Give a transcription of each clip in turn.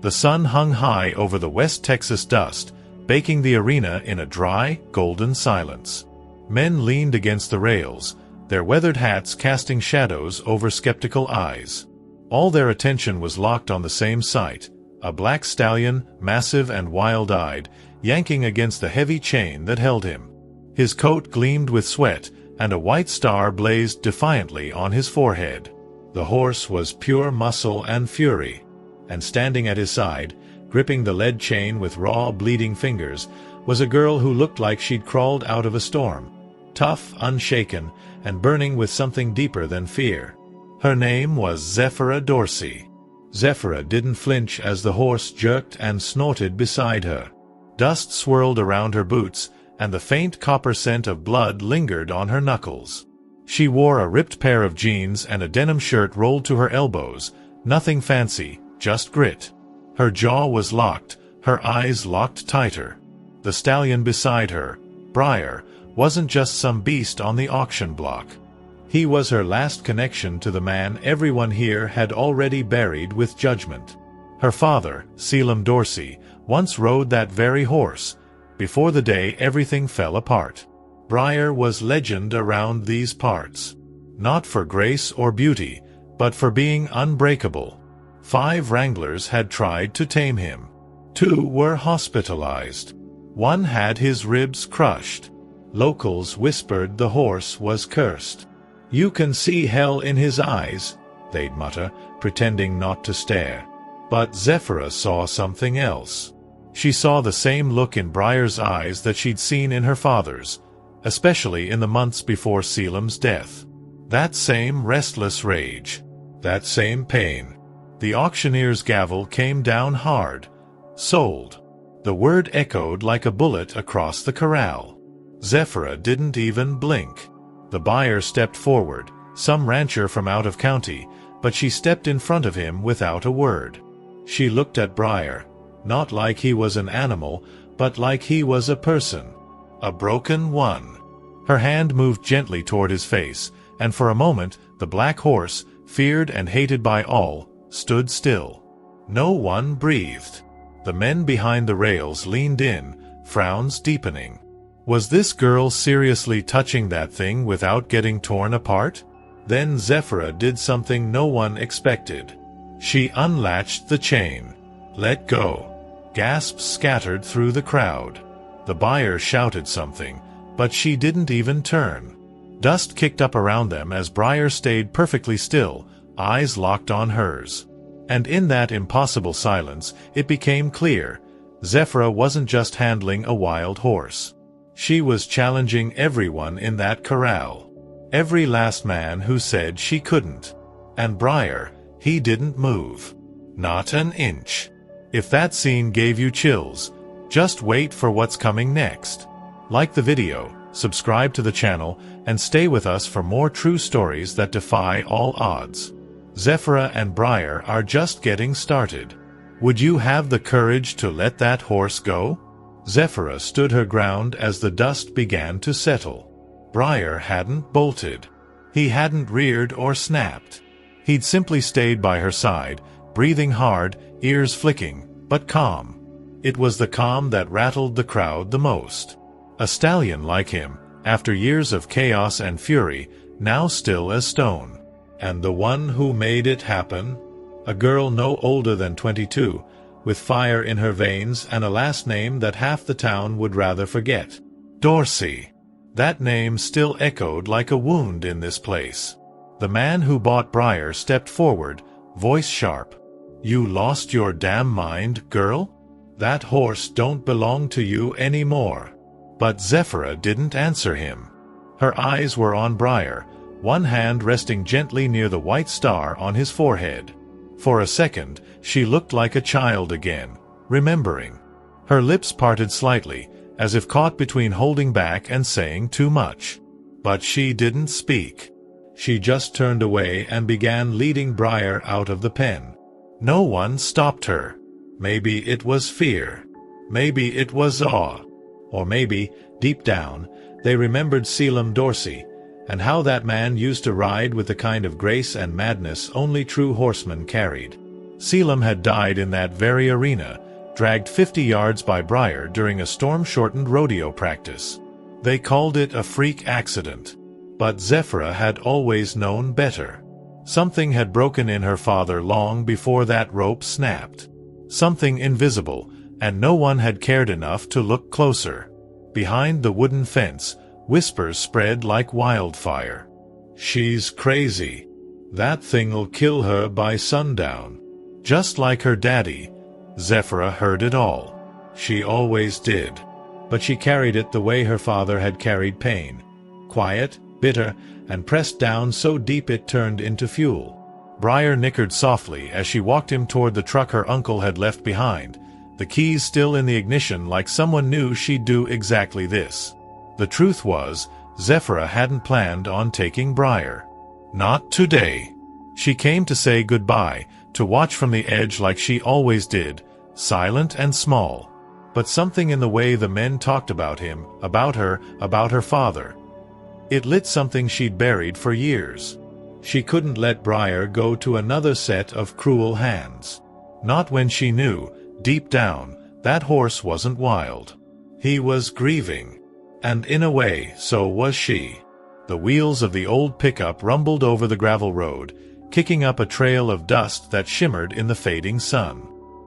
The sun hung high over the West Texas dust, baking the arena in a dry, golden silence. Men leaned against the rails, their weathered hats casting shadows over skeptical eyes. All their attention was locked on the same sight, a black stallion, massive and wild-eyed, yanking against the heavy chain that held him. His coat gleamed with sweat, and a white star blazed defiantly on his forehead. The horse was pure muscle and fury, and standing at his side, gripping the lead chain with raw, bleeding fingers, was a girl who looked like she'd crawled out of a storm, tough, unshaken, and burning with something deeper than fear. Her name was Zephyra Dorsey. Zephyra didn't flinch as the horse jerked and snorted beside her. Dust swirled around her boots, and the faint copper scent of blood lingered on her knuckles. She wore a ripped pair of jeans and a denim shirt rolled to her elbows, nothing fancy, just grit. Her jaw was locked, her eyes locked tighter. The stallion beside her, Briar, wasn't just some beast on the auction block. He was her last connection to the man everyone here had already buried with judgment. Her father, Zephyra Dorsey, once rode that very horse, before the day everything fell apart. Briar was legend around these parts. Not for grace or beauty, but for being unbreakable. 5 wranglers had tried to tame him. 2 were hospitalized. 1 had his ribs crushed. Locals whispered the horse was cursed. "You can see hell in his eyes," they'd mutter, pretending not to stare. But Zephyra saw something else. She saw the same look in Briar's eyes that she'd seen in her father's, especially in the months before Selim's death. That same restless rage. That same pain. The auctioneer's gavel came down hard. Sold. The word echoed like a bullet across the corral. Zephyra didn't even blink. The buyer stepped forward, some rancher from out of county, but she stepped in front of him without a word. She looked at Briar, not like he was an animal, but like he was a person. A broken one. Her hand moved gently toward his face, and for a moment the black horse, feared and hated by all, stood still. No one breathed. The men behind the rails leaned in, frowns deepening. Was this girl seriously touching that thing without getting torn apart? Then Zephyra did something no one expected. She unlatched the chain. "Let go." Gasps scattered through the crowd. The buyer shouted something, but she didn't even turn. Dust kicked up around them as Briar stayed perfectly still, eyes locked on hers. And in that impossible silence, it became clear, Zephyra wasn't just handling a wild horse. She was challenging everyone in that corral. Every last man who said she couldn't. And Briar, he didn't move. Not an inch. If that scene gave you chills, just wait for what's coming next. Like the video, subscribe to the channel, and stay with us for more true stories that defy all odds. Zephyra and Briar are just getting started. Would you have the courage to let that horse go? Zephyra stood her ground as the dust began to settle. Briar hadn't bolted. He hadn't reared or snapped. He'd simply stayed by her side, breathing hard, ears flicking, but calm. It was the calm that rattled the crowd the most. A stallion like him, after years of chaos and fury, now still as stone. And the one who made it happen? A girl no older than 22, with fire in her veins and a last name that half the town would rather forget. Dorsey. That name still echoed like a wound in this place. The man who bought Briar stepped forward, voice sharp. "You lost your damn mind, girl? That horse don't belong to you anymore." But Zephyra didn't answer him. Her eyes were on Briar, one hand resting gently near the white star on his forehead. For a second, she looked like a child again, remembering. Her lips parted slightly, as if caught between holding back and saying too much. But she didn't speak. She just turned away and began leading Briar out of the pen. No one stopped her. Maybe it was fear. Maybe it was awe. Or maybe, deep down, they remembered Zephyra Dorsey, and how that man used to ride with the kind of grace and madness only true horsemen carried. Selim had died in that very arena, dragged 50 yards by Briar during a storm-shortened rodeo practice. They called it a freak accident. But Zephyra had always known better. Something had broken in her father long before that rope snapped. Something invisible, and no one had cared enough to look closer. Behind the wooden fence, whispers spread like wildfire. "She's crazy. That thing'll kill her by sundown." Just like her daddy, Zephyra heard it all. She always did. But she carried it the way her father had carried pain. Quiet, bitter, and pressed down so deep it turned into fuel. Briar nickered softly as she walked him toward the truck her uncle had left behind, the keys still in the ignition like someone knew she'd do exactly this. The truth was, Zephyra hadn't planned on taking Briar. Not today. She came to say goodbye, to watch from the edge like she always did, silent and small. But something in the way the men talked about him, about her father. It lit something she'd buried for years. She couldn't let Briar go to another set of cruel hands. Not when she knew, deep down, that horse wasn't wild. He was grieving. And in a way, so was she. The wheels of the old pickup rumbled over the gravel road, kicking up a trail of dust that shimmered in the fading sun.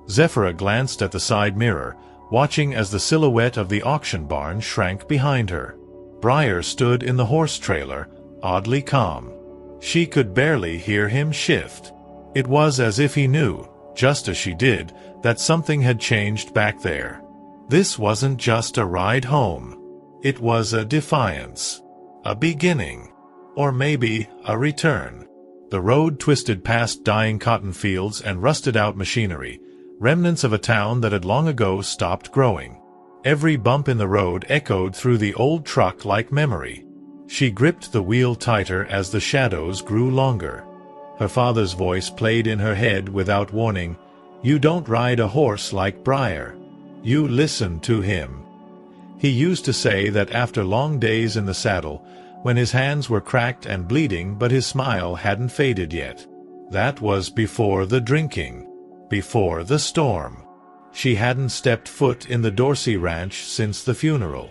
Zephyra glanced at the side mirror, watching as the silhouette of the auction barn shrank behind her. Briar stood in the horse trailer, oddly calm. She could barely hear him shift. It was as if he knew, just as she did, that something had changed back there. This wasn't just a ride home. It was a defiance. A beginning. Or maybe a return. The road twisted past dying cotton fields and rusted-out machinery, remnants of a town that had long ago stopped growing. Every bump in the road echoed through the old truck like memory. She gripped the wheel tighter as the shadows grew longer. Her father's voice played in her head without warning. "You don't ride a horse like Briar. You listen to him." He used to say that after long days in the saddle, when his hands were cracked and bleeding but his smile hadn't faded yet. That was before the drinking. Before the storm. She hadn't stepped foot in the Dorsey ranch since the funeral.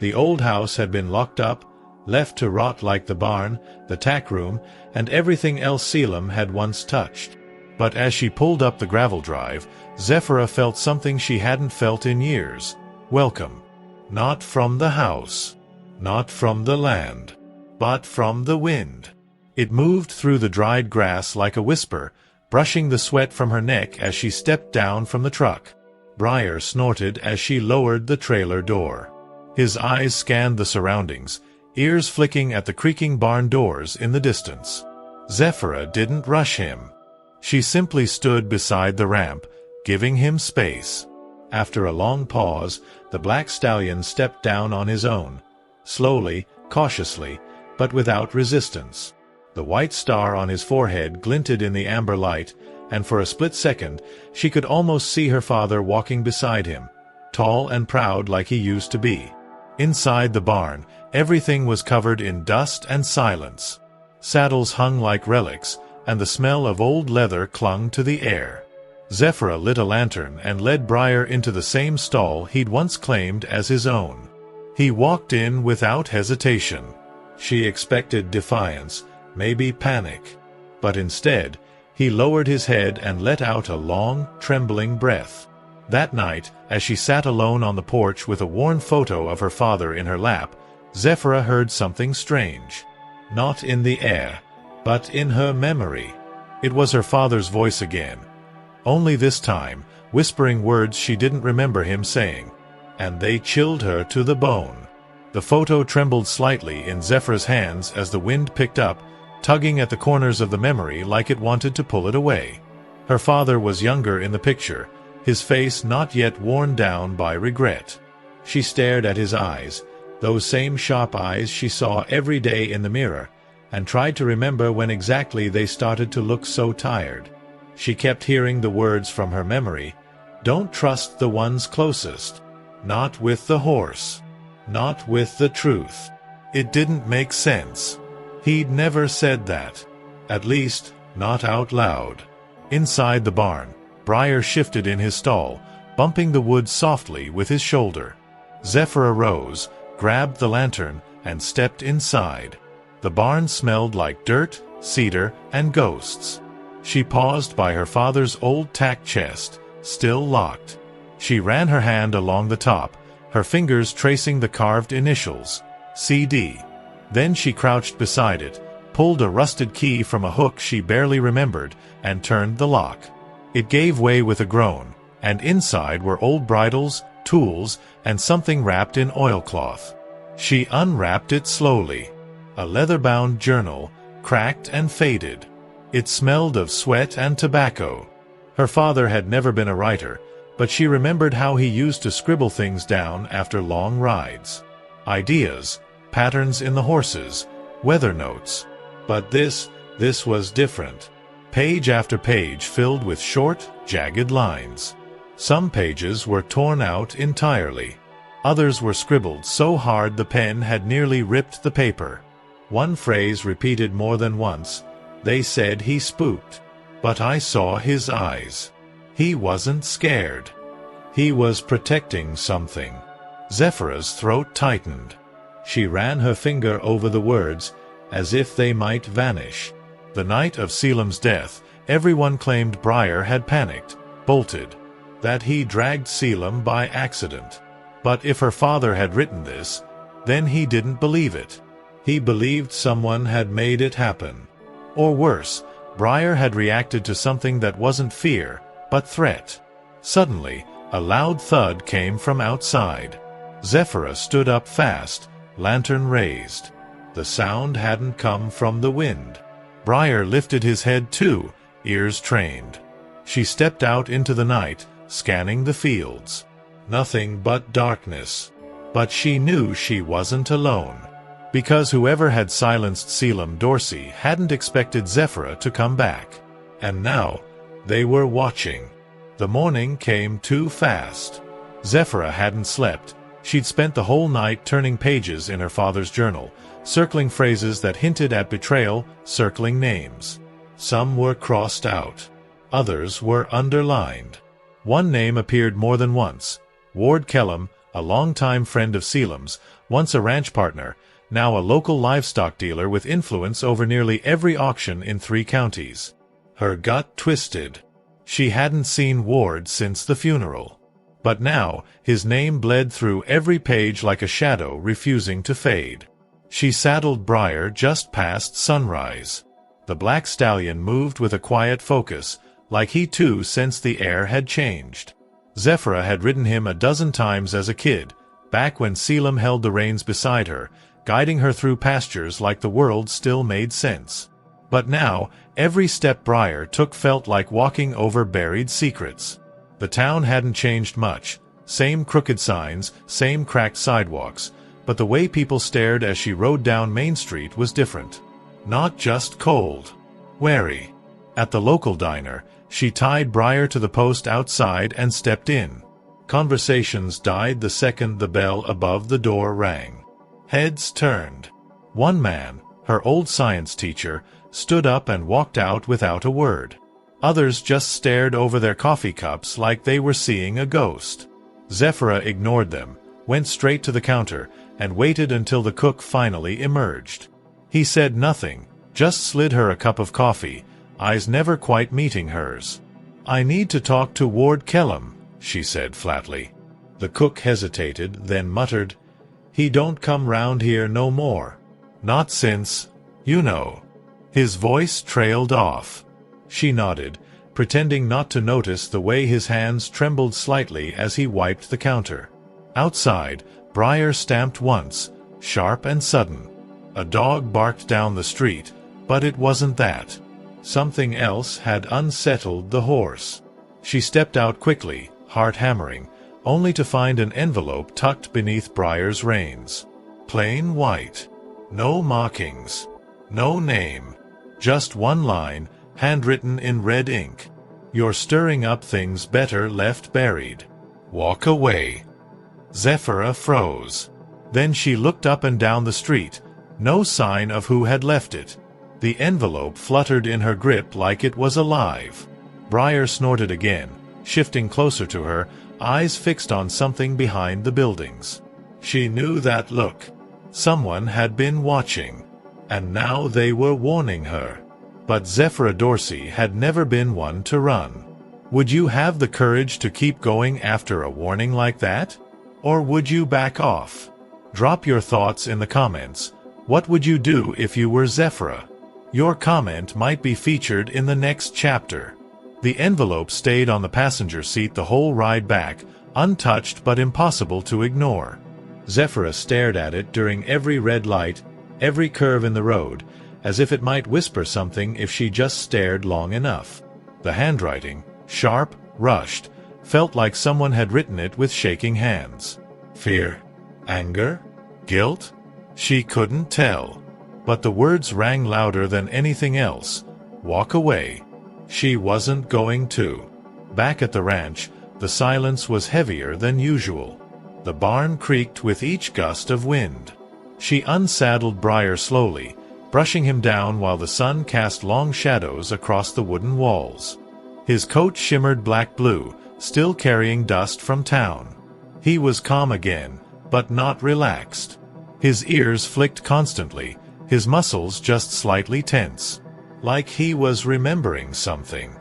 The old house had been locked up, left to rot like the barn, the tack room, and everything else Selim had once touched. But as she pulled up the gravel drive, Zephyra felt something she hadn't felt in years. Welcome. Not from the house. Not from the land. But from the wind. It moved through the dried grass like a whisper, brushing the sweat from her neck as she stepped down from the truck. Briar snorted as she lowered the trailer door. His eyes scanned the surroundings, ears flicking at the creaking barn doors in the distance. Zephyra didn't rush him. She simply stood beside the ramp, giving him space. After a long pause, the black stallion stepped down on his own, slowly, cautiously, but without resistance. The white star on his forehead glinted in the amber light, and for a split second she could almost see her father walking beside him, tall and proud like he used to be. Inside the barn, everything was covered in dust and silence. Saddles hung like relics, and the smell of old leather clung to the air. Zephyra lit a lantern and led Briar into the same stall he'd once claimed as his own. He walked in without hesitation. She expected defiance, maybe panic. But instead, he lowered his head and let out a long, trembling breath. That night, as she sat alone on the porch with a worn photo of her father in her lap, Zephyra heard something strange. Not in the air, but in her memory. It was her father's voice again. Only this time, whispering words she didn't remember him saying. And they chilled her to the bone. The photo trembled slightly in Zephyra's hands as the wind picked up, tugging at the corners of the memory like it wanted to pull it away. Her father was younger in the picture, his face not yet worn down by regret. She stared at his eyes, those same sharp eyes she saw every day in the mirror, and tried to remember when exactly they started to look so tired. She kept hearing the words from her memory, "Don't trust the ones closest. Not with the horse. Not with the truth." It didn't make sense. He'd never said that. At least, not out loud. Inside the barn, Briar shifted in his stall, bumping the wood softly with his shoulder. Zephyra rose, grabbed the lantern, and stepped inside. The barn smelled like dirt, cedar, and ghosts. She paused by her father's old tack chest, still locked. She ran her hand along the top, her fingers tracing the carved initials, CD. Then she crouched beside it, pulled a rusted key from a hook she barely remembered, and turned the lock. It gave way with a groan, and inside were old bridles, tools, and something wrapped in oilcloth. She unwrapped it slowly. A leather-bound journal, cracked and faded. It smelled of sweat and tobacco. Her father had never been a writer, but she remembered how he used to scribble things down after long rides. Ideas, patterns in the horses, weather notes. But this was different. Page after page filled with short, jagged lines. Some pages were torn out entirely. Others were scribbled so hard the pen had nearly ripped the paper. One phrase repeated more than once. They said he spooked. But I saw his eyes. He wasn't scared. He was protecting something. Zephyra's throat tightened. She ran her finger over the words, as if they might vanish. The night of Selim's death, everyone claimed Briar had panicked, bolted, that he dragged Selim by accident. But if her father had written this, then he didn't believe it. He believed someone had made it happen. Or worse, Briar had reacted to something that wasn't fear, but threat. Suddenly, a loud thud came from outside. Zephyra stood up fast, lantern raised. The sound hadn't come from the wind. Briar lifted his head too, ears trained. She stepped out into the night, scanning the fields. Nothing but darkness. But she knew she wasn't alone. Because whoever had silenced Zephyra Dorsey hadn't expected Zephyra to come back. And now, they were watching. The morning came too fast. Zephyra hadn't slept. She'd spent the whole night turning pages in her father's journal, circling phrases that hinted at betrayal, circling names. Some were crossed out. Others were underlined. One name appeared more than once. Ward Kellum, a longtime friend of Selim's, once a ranch partner, now a local livestock dealer with influence over nearly every auction in 3 counties. Her gut twisted. She hadn't seen Ward since the funeral. But now, his name bled through every page like a shadow refusing to fade. She saddled Briar just past sunrise. The black stallion moved with a quiet focus, like he too sensed the air had changed. Zephyra had ridden him a dozen times as a kid, back when Selim held the reins beside her, guiding her through pastures like the world still made sense. But now, every step Briar took felt like walking over buried secrets. The town hadn't changed much. Same crooked signs, same cracked sidewalks, but the way people stared as she rode down Main Street was different. Not just cold. Wary. At the local diner, she tied Briar to the post outside and stepped in. Conversations died the second the bell above the door rang. Heads turned. One man, her old science teacher, stood up and walked out without a word. Others just stared over their coffee cups like they were seeing a ghost. Zephyra ignored them, went straight to the counter, and waited until the cook finally emerged. He said nothing, just slid her a cup of coffee, eyes never quite meeting hers. "I need to talk to Ward Kellum," she said flatly. The cook hesitated, then muttered, "He don't come round here no more. Not since, you know." His voice trailed off. She nodded, pretending not to notice the way his hands trembled slightly as he wiped the counter. Outside, Briar stamped once, sharp and sudden. A dog barked down the street, but it wasn't that. Something else had unsettled the horse. She stepped out quickly, heart hammering, only to find an envelope tucked beneath Briar's reins. Plain white. No markings. No name. Just one line, handwritten in red ink. "You're stirring up things better left buried. Walk away." Zephyra froze. Then she looked up and down the street. No sign of who had left it. The envelope fluttered in her grip like it was alive. Briar snorted again, shifting closer to her, eyes fixed on something behind the buildings. She knew that look. Someone had been watching, and now they were warning her. But Zephyra Dorsey had never been one to run. Would you have the courage to keep going after a warning like that? Or would you back off? Drop your thoughts in the comments. What would you do if you were Zephyra? Your comment might be featured in the next chapter. The envelope stayed on the passenger seat the whole ride back, untouched but impossible to ignore. Zephyra stared at it during every red light, every curve in the road, as if it might whisper something if she just stared long enough. The handwriting, sharp, rushed, felt like someone had written it with shaking hands. Fear? Anger? Guilt? She couldn't tell. But the words rang louder than anything else. Walk away. She wasn't going to. Back at the ranch, the silence was heavier than usual. The barn creaked with each gust of wind. She unsaddled Briar slowly, brushing him down while the sun cast long shadows across the wooden walls. His coat shimmered black-blue, still carrying dust from town. He was calm again, but not relaxed. His ears flicked constantly, his muscles just slightly tense. Like he was remembering something.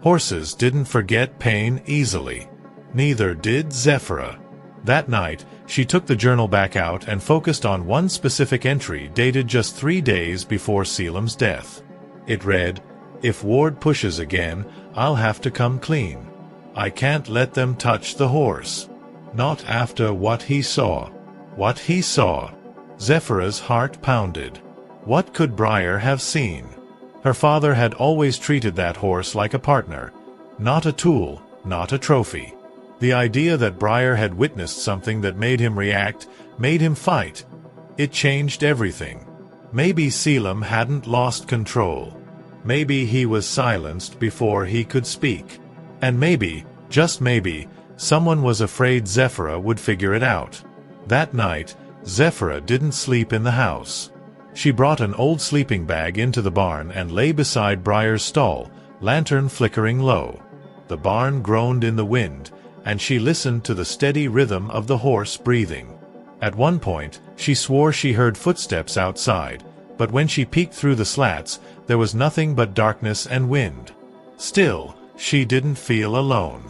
Horses didn't forget pain easily. Neither did Zephyra. That night, she took the journal back out and focused on one specific entry dated just 3 days before Selim's death. It read, "If Ward pushes again, I'll have to come clean. I can't let them touch the horse. Not after what he saw." What he saw. Zephyra's heart pounded. What could Briar have seen? Her father had always treated that horse like a partner. Not a tool, not a trophy. The idea that Briar had witnessed something that made him react, made him fight. It changed everything. Maybe Selim hadn't lost control. Maybe he was silenced before he could speak. And maybe, just maybe, someone was afraid Zephyra would figure it out. That night, Zephyra didn't sleep in the house. She brought an old sleeping bag into the barn and lay beside Briar's stall, lantern flickering low. The barn groaned in the wind, and she listened to the steady rhythm of the horse breathing. At one point, she swore she heard footsteps outside, but when she peeked through the slats, there was nothing but darkness and wind. Still, she didn't feel alone.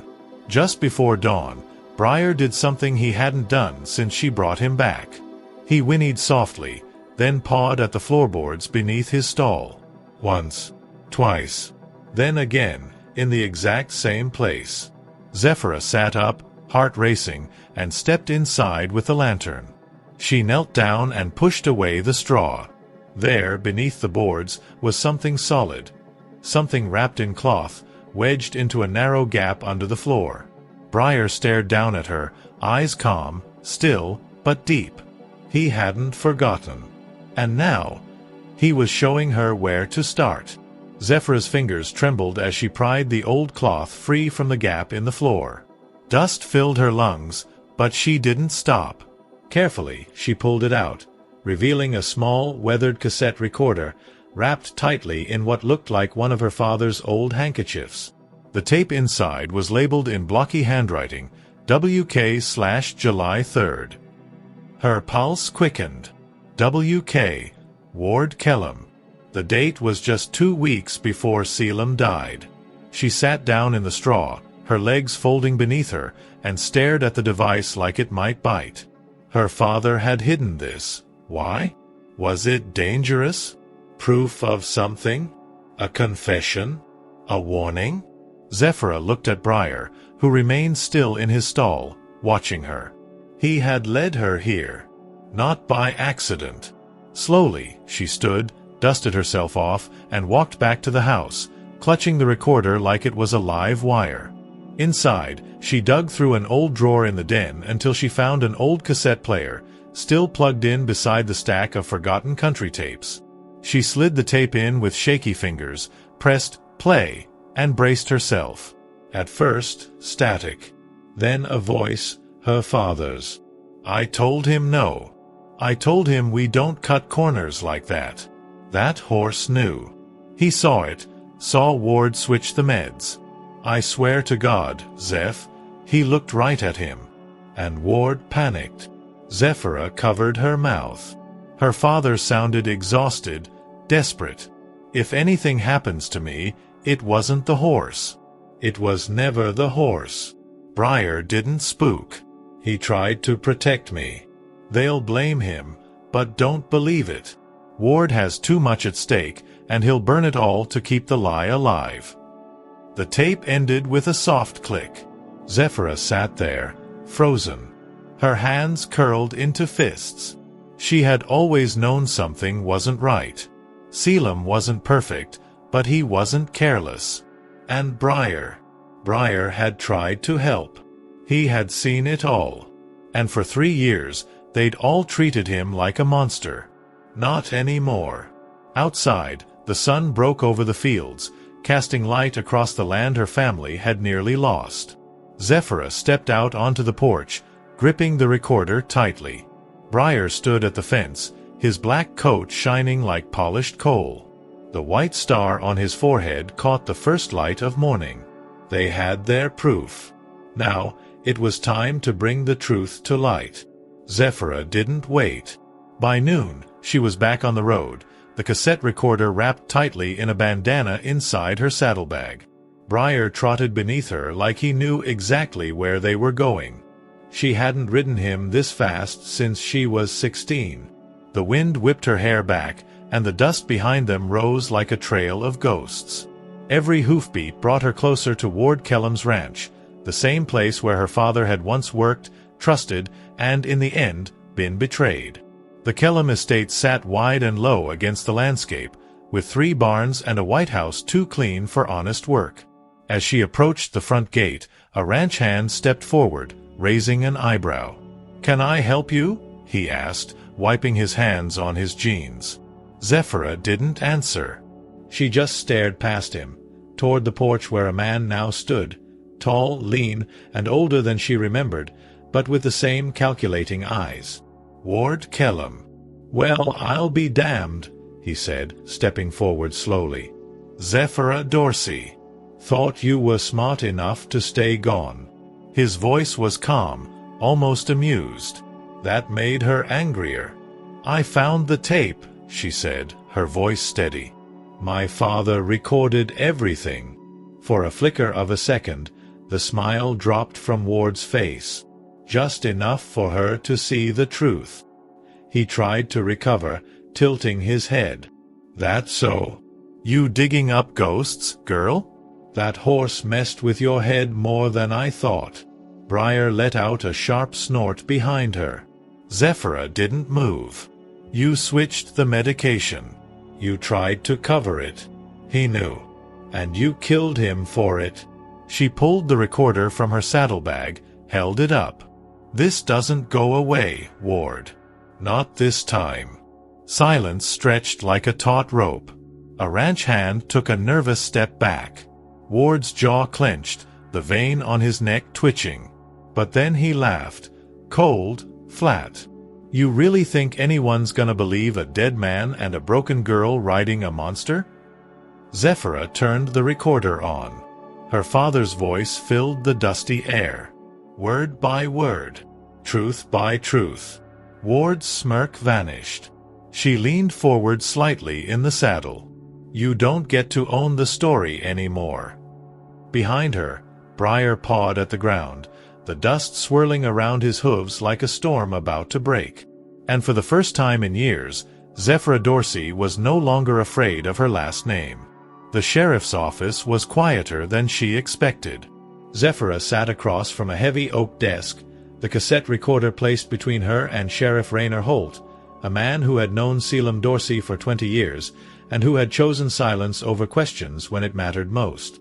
Just before dawn, Briar did something he hadn't done since she brought him back. He whinnied softly, then pawed at the floorboards beneath his stall. Once, twice, then again, in the exact same place. Zephyra sat up, heart racing, and stepped inside with the lantern. She knelt down and pushed away the straw. There, beneath the boards, was something solid. Something wrapped in cloth, wedged into a narrow gap under the floor. Briar stared down at her, eyes calm, still, but deep. He hadn't forgotten. And now, he was showing her where to start. Zephyra's fingers trembled as she pried the old cloth free from the gap in the floor. Dust filled her lungs, but she didn't stop. Carefully, she pulled it out, revealing a small, weathered cassette recorder, wrapped tightly in what looked like one of her father's old handkerchiefs. The tape inside was labeled in blocky handwriting, WK/July 3rd. Her pulse quickened. WK, Ward Kellum. The date was just 2 weeks before Selim died. She sat down in the straw, her legs folding beneath her, and stared at the device like it might bite. Her father had hidden this. Why? Was it dangerous? Proof of something? A confession? A warning? Zephyra looked at Briar, who remained still in his stall, watching her. He had led her here. Not by accident. Slowly, she stood, dusted herself off, and walked back to the house, clutching the recorder like it was a live wire. Inside, she dug through an old drawer in the den until she found an old cassette player, still plugged in beside the stack of forgotten country tapes. She slid the tape in with shaky fingers, pressed play, and braced herself. At first, static. Then a voice, her father's. I told him no. I told him we don't cut corners like that. That horse knew. He saw it, saw Ward switch the meds. "I swear to God, Zeph." He looked right at him. And Ward panicked. Zephyra covered her mouth. Her father sounded exhausted, desperate. "If anything happens to me, it wasn't the horse. It was never the horse. Briar didn't spook. He tried to protect me. They'll blame him, but don't believe it. Ward has too much at stake, and he'll burn it all to keep the lie alive." The tape ended with a soft click. Zephyra sat there, frozen. Her hands curled into fists. She had always known something wasn't right. Selim wasn't perfect, but he wasn't careless. And Briar had tried to help. He had seen it all. And for 3 years, they'd all treated him like a monster. Not anymore. Outside, the sun broke over the fields, casting light across the land her family had nearly lost. Zephyra stepped out onto the porch, gripping the recorder tightly. Briar stood at the fence, his black coat shining like polished coal. The white star on his forehead caught the first light of morning. They had their proof. Now, it was time to bring the truth to light. Zephyra didn't wait. By noon, she was back on the road, the cassette recorder wrapped tightly in a bandana inside her saddlebag. Briar trotted beneath her like he knew exactly where they were going. She hadn't ridden him this fast since she was 16. The wind whipped her hair back, and the dust behind them rose like a trail of ghosts. Every hoofbeat brought her closer to Ward Kellam's ranch, the same place where her father had once worked, trusted, and in the end, been betrayed. The Kellam estate sat wide and low against the landscape, with 3 barns and a white house too clean for honest work. As she approached the front gate, a ranch hand stepped forward, raising an eyebrow. "Can I help you?" he asked, wiping his hands on his jeans. Zephyra didn't answer. She just stared past him, toward the porch where a man now stood, tall, lean, and older than she remembered, but with the same calculating eyes. Ward Kellam. "Well, I'll be damned," he said, stepping forward slowly. "Zephyra Dorsey. Thought you were smart enough to stay gone." His voice was calm, almost amused. That made her angrier. "I found the tape," she said, her voice steady. "My father recorded everything." For a flicker of a second, the smile dropped from Ward's face. Just enough for her to see the truth. He tried to recover, tilting his head. "That's so. You digging up ghosts, girl? That horse messed with your head more than I thought." Briar let out a sharp snort behind her. Zephyra didn't move. "You switched the medication. You tried to cover it. He knew. And you killed him for it." She pulled the recorder from her saddlebag, held it up. "This doesn't go away, Ward. Not this time." Silence stretched like a taut rope. A ranch hand took a nervous step back. Ward's jaw clenched, the vein on his neck twitching. But then he laughed, cold, flat. "You really think anyone's gonna believe a dead man and a broken girl riding a monster?" Zephyra turned the recorder on. Her father's voice filled the dusty air. Word by word. Truth by truth. Ward's smirk vanished. She leaned forward slightly in the saddle. "You don't get to own the story anymore." Behind her, Briar pawed at the ground, the dust swirling around his hooves like a storm about to break. And for the first time in years, Zephyra Dorsey was no longer afraid of her last name. The sheriff's office was quieter than she expected. Zephyra sat across from a heavy oak desk, the cassette recorder placed between her and Sheriff Rayner Holt, a man who had known Selim Dorsey for 20 years and who had chosen silence over questions when it mattered most.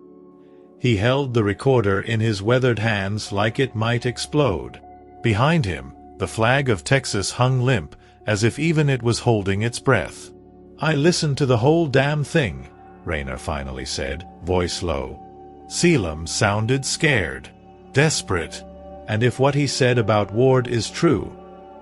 He held the recorder in his weathered hands like it might explode. Behind him, the flag of Texas hung limp, as if even it was holding its breath. "I listened to the whole damn thing," Rayner finally said, voice low. Selim sounded scared, desperate. "And if what he said about Ward is true,"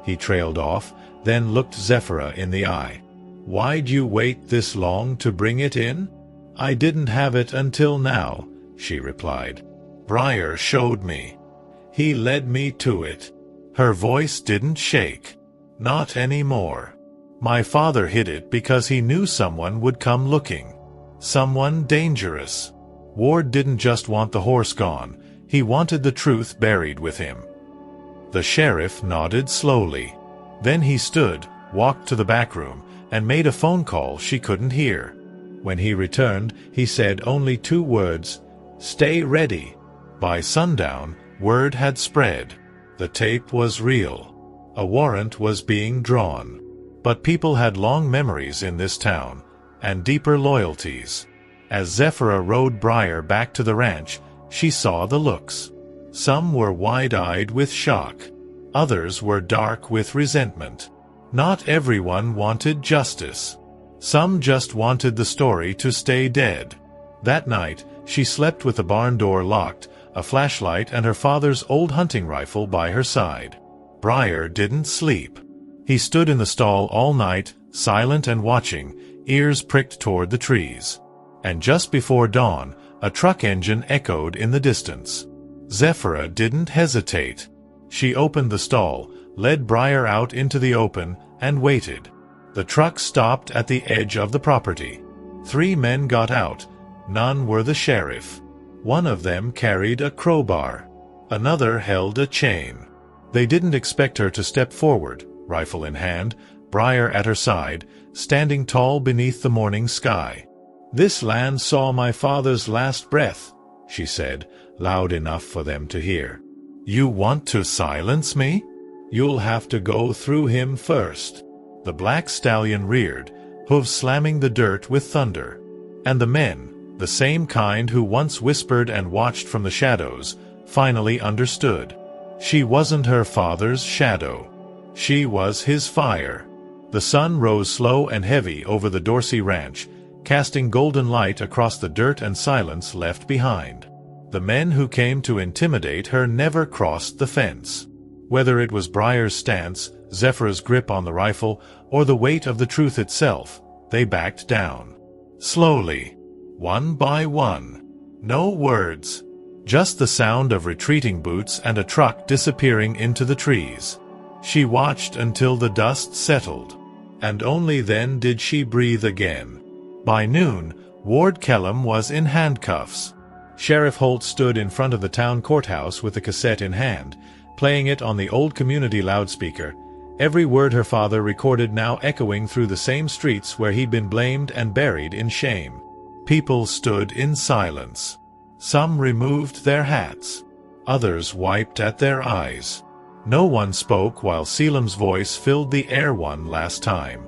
he trailed off, then looked Zephyra in the eye. "Why'd you wait this long to bring it in?" "I didn't have it until now," she replied. "Briar showed me. He led me to it." Her voice didn't shake. "Not anymore. My father hid it because he knew someone would come looking. Someone dangerous. Ward didn't just want the horse gone, he wanted the truth buried with him." The sheriff nodded slowly. Then he stood, walked to the back room, and made a phone call she couldn't hear. When he returned, he said only 2 words, "Stay ready." By sundown, word had spread. The tape was real. A warrant was being drawn. But people had long memories in this town, and deeper loyalties. As Zephyra rode Briar back to the ranch, she saw the looks. Some were wide-eyed with shock. Others were dark with resentment. Not everyone wanted justice. Some just wanted the story to stay dead. That night, she slept with the barn door locked, a flashlight and her father's old hunting rifle by her side. Briar didn't sleep. He stood in the stall all night, silent and watching, ears pricked toward the trees. And just before dawn, a truck engine echoed in the distance. Zephyra didn't hesitate. She opened the stall, led Briar out into the open, and waited. The truck stopped at the edge of the property. 3 men got out. None were the sheriff. One of them carried a crowbar. Another held a chain. They didn't expect her to step forward, rifle in hand, Briar at her side, standing tall beneath the morning sky. "This land saw my father's last breath," she said, loud enough for them to hear. "You want to silence me? You'll have to go through him first." The black stallion reared, hooves slamming the dirt with thunder. And the men, the same kind who once whispered and watched from the shadows, finally understood. She wasn't her father's shadow. She was his fire. The sun rose slow and heavy over the Dorsey ranch, casting golden light across the dirt and silence left behind. The men who came to intimidate her never crossed the fence. Whether it was Briar's stance, Zephyra's grip on the rifle, or the weight of the truth itself, they backed down. Slowly, one by one. No words. Just the sound of retreating boots and a truck disappearing into the trees. She watched until the dust settled. And only then did she breathe again. By noon, Ward Kellum was in handcuffs. Sheriff Holt stood in front of the town courthouse with the cassette in hand, playing it on the old community loudspeaker, every word her father recorded now echoing through the same streets where he'd been blamed and buried in shame. People stood in silence. Some removed their hats. Others wiped at their eyes. No one spoke while Selim's voice filled the air one last time.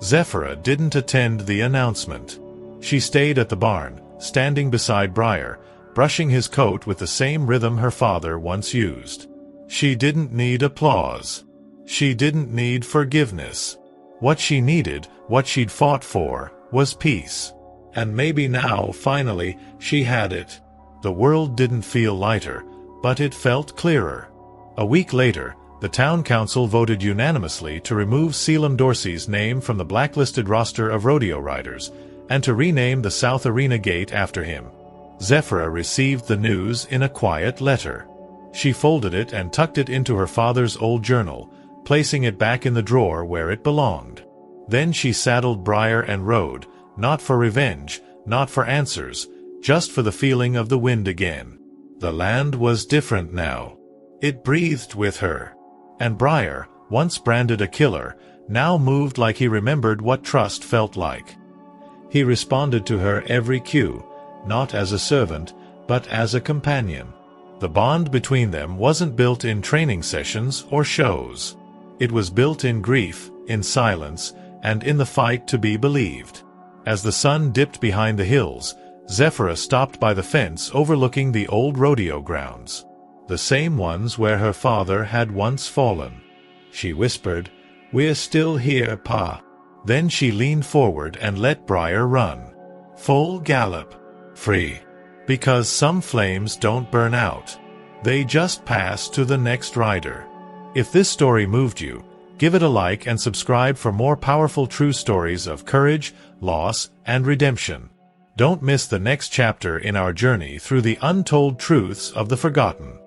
Zephyra didn't attend the announcement. She stayed at the barn, standing beside Briar, brushing his coat with the same rhythm her father once used. She didn't need applause. She didn't need forgiveness. What she needed, what she'd fought for, was peace. And maybe now, finally, she had it. The world didn't feel lighter, but it felt clearer. A week later, the town council voted unanimously to remove Selim Dorsey's name from the blacklisted roster of rodeo riders, and to rename the South Arena Gate after him. Zephyra received the news in a quiet letter. She folded it and tucked it into her father's old journal, placing it back in the drawer where it belonged. Then she saddled Briar and rode, not for revenge, not for answers, just for the feeling of the wind again. The land was different now. It breathed with her. And Briar, once branded a killer, now moved like he remembered what trust felt like. He responded to her every cue, not as a servant, but as a companion. The bond between them wasn't built in training sessions or shows. It was built in grief, in silence, and in the fight to be believed. As the sun dipped behind the hills, Zephyra stopped by the fence overlooking the old rodeo grounds. The same ones where her father had once fallen. She whispered, "We're still here, Pa." Then she leaned forward and let Briar run. Full gallop. Free. Because some flames don't burn out. They just pass to the next rider. If this story moved you, give it a like and subscribe for more powerful true stories of courage, loss, and redemption. Don't miss the next chapter in our journey through the untold truths of the forgotten.